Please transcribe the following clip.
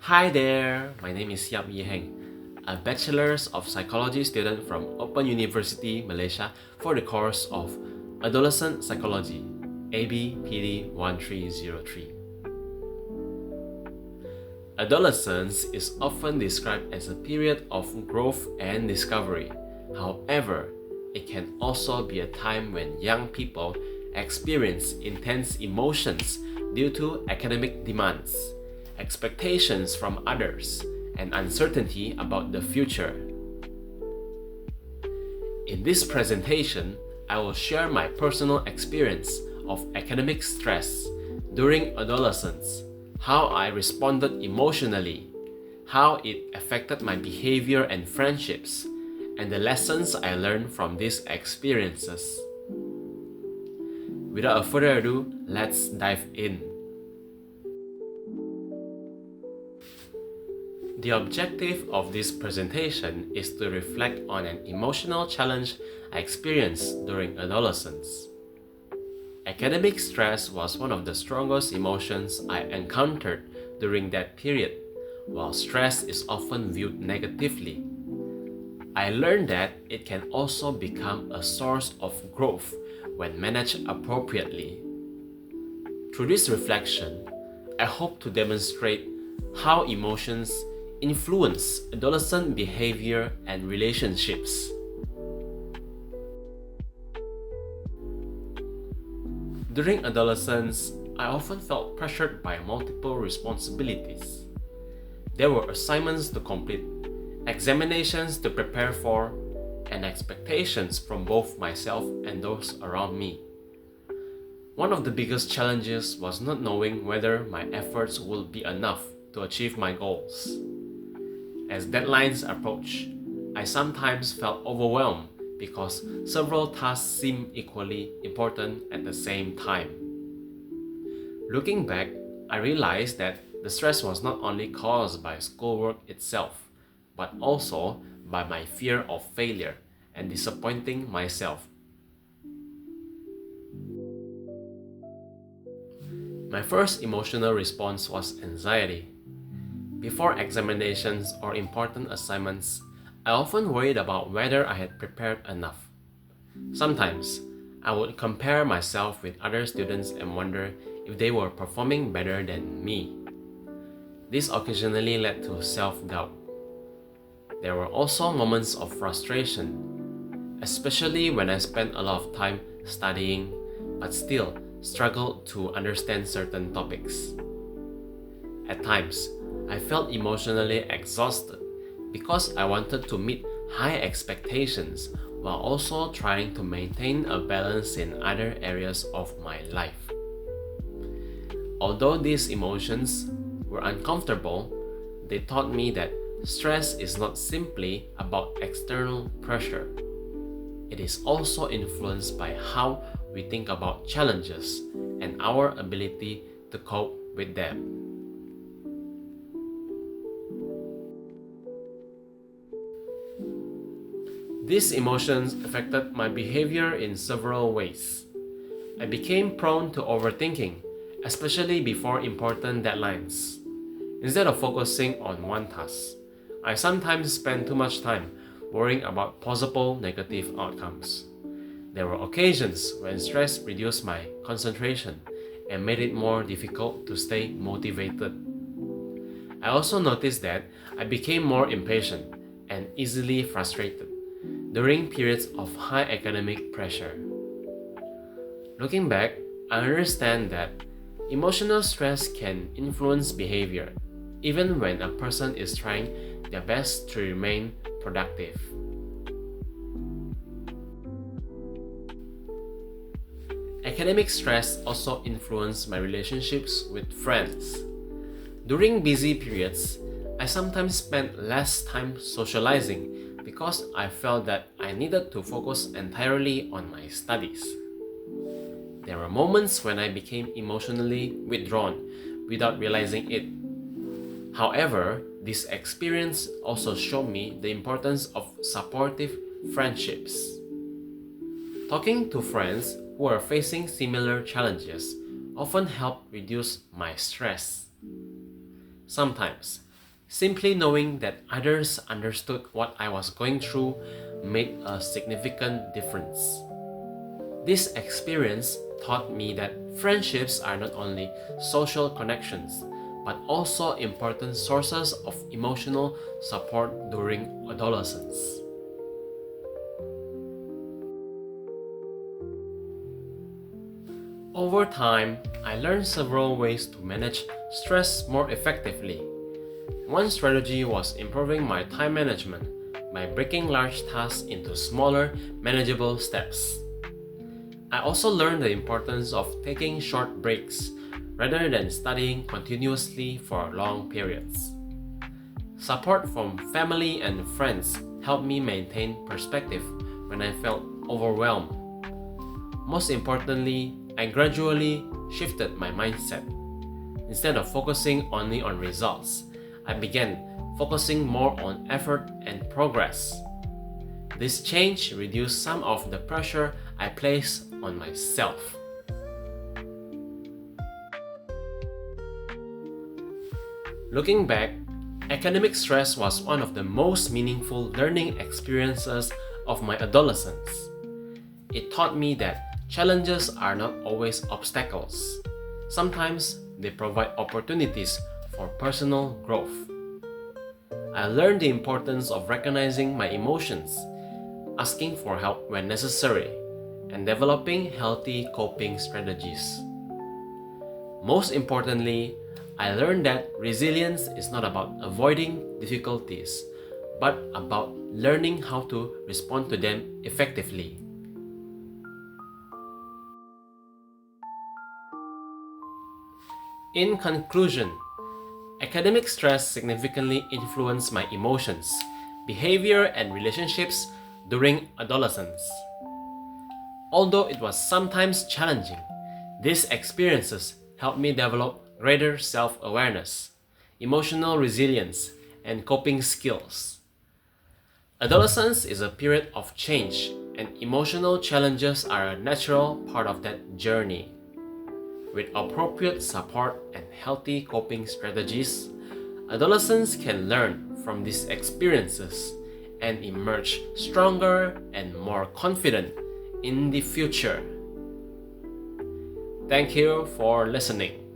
Hi there, my name is Yap Yi Heng, a Bachelor's of Psychology student from Open University, Malaysia for the course of Adolescent Psychology, ABPD1303. Adolescence is often described as a period of growth and discovery. However, it can also be a time when young people experience intense emotions due to academic demands, expectations from others, and uncertainty about the future. In this presentation, I will share my personal experience of academic stress during adolescence, how I responded emotionally, how it affected my behavior and friendships, and the lessons I learned from these experiences. Without further ado, let's dive in. The objective of this presentation is to reflect on an emotional challenge I experienced during adolescence. Academic stress was one of the strongest emotions I encountered during that period, while stress is often viewed negatively. I learned that it can also become a source of growth when managed appropriately. Through this reflection, I hope to demonstrate how emotions influence adolescent behavior and relationships. During adolescence, I often felt pressured by multiple responsibilities. There were assignments to complete, examinations to prepare for, and expectations from both myself and those around me. One of the biggest challenges was not knowing whether my efforts would be enough to achieve my goals. As deadlines approached, I sometimes felt overwhelmed because several tasks seemed equally important at the same time. Looking back, I realized that the stress was not only caused by schoolwork itself, but also by my fear of failure and disappointing myself. My first emotional response was anxiety. Before examinations or important assignments, I often worried about whether I had prepared enough. Sometimes, I would compare myself with other students and wonder if they were performing better than me. This occasionally led to self-doubt. There were also moments of frustration, especially when I spent a lot of time studying but still struggled to understand certain topics. At times, I felt emotionally exhausted because I wanted to meet high expectations while also trying to maintain a balance in other areas of my life. Although these emotions were uncomfortable, they taught me that stress is not simply about external pressure. It is also influenced by how we think about challenges and our ability to cope with them. These emotions affected my behavior in several ways. I became prone to overthinking, especially before important deadlines. Instead of focusing on one task, I sometimes spent too much time worrying about possible negative outcomes. There were occasions when stress reduced my concentration and made it more difficult to stay motivated. I also noticed that I became more impatient and easily frustrated during periods of high academic pressure. Looking back, I understand that emotional stress can influence behavior, even when a person is trying their best to remain productive. Academic stress also influenced my relationships with friends. During busy periods, I sometimes spent less time socializing because I felt that I needed to focus entirely on my studies. There were moments when I became emotionally withdrawn without realizing it. However, this experience also showed me the importance of supportive friendships. Talking to friends who are facing similar challenges often helped reduce my stress. Sometimes, Simply knowing that others understood what I was going through made a significant difference. This experience taught me that friendships are not only social connections, but also important sources of emotional support during adolescence. Over time, I learned several ways to manage stress more effectively. One strategy was improving my time management by breaking large tasks into smaller, manageable steps. I also learned the importance of taking short breaks rather than studying continuously for long periods. Support from family and friends helped me maintain perspective when I felt overwhelmed. Most importantly, I gradually shifted my mindset. Instead of focusing only on results, I began focusing more on effort and progress. This change reduced some of the pressure I placed on myself. Looking back, academic stress was one of the most meaningful learning experiences of my adolescence. It taught me that challenges are not always obstacles. Sometimes they provide opportunities for personal growth. I learned the importance of recognizing my emotions, asking for help when necessary, and developing healthy coping strategies. Most importantly, I learned that resilience is not about avoiding difficulties, but about learning how to respond to them effectively. In conclusion, academic stress significantly influenced my emotions, behavior, and relationships during adolescence. Although it was sometimes challenging, these experiences helped me develop greater self-awareness, emotional resilience, and coping skills. Adolescence is a period of change, and emotional challenges are a natural part of that journey. With appropriate support and healthy coping strategies, adolescents can learn from these experiences and emerge stronger and more confident in the future. Thank you for listening.